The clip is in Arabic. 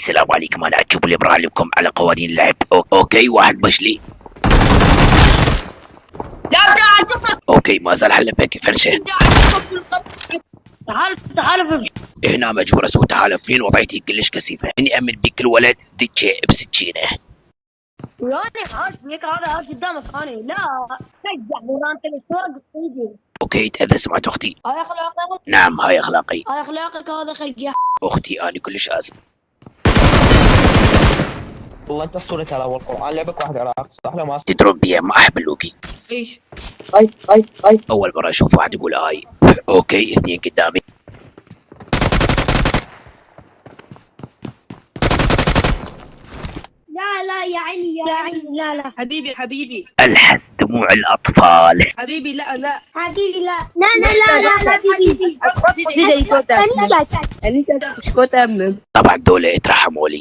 السلام عليكم. انا اتشوف اللي بعلمكم على قوانين اللعب. اوكي، واحد بشلي. لا تعال شوفك. اوكي، ما زال حلفك فرشه. تعال هنا مجبور اسوي تحالف، وضعيتي كلش كثيفه. اني امن بك الولد دجه بسكينه. يعني عارف ليك هذا قدامك انا لا رجع ورا انت السوق تيجي. اوكي، تاذى سمعت اختي. هاي اخلاقك. نعم، هاي اخلاقي. هاي اخلاقك هذا خيا. اختي انا كلش اسف. والله انت اسطورتي على والقران لعبك واحد عراق صح لو ما تضرب بيها، ما احب اللوكي. ايش اي اول مره اشوف واحد يقول هاي. اوكي، اثنين قدامي. لا يا عيني لا حبيبي الحس دموع الاطفال. حبيبي لا حبيبي لا حبيبي أنت طبعا دولة يترحموا لي.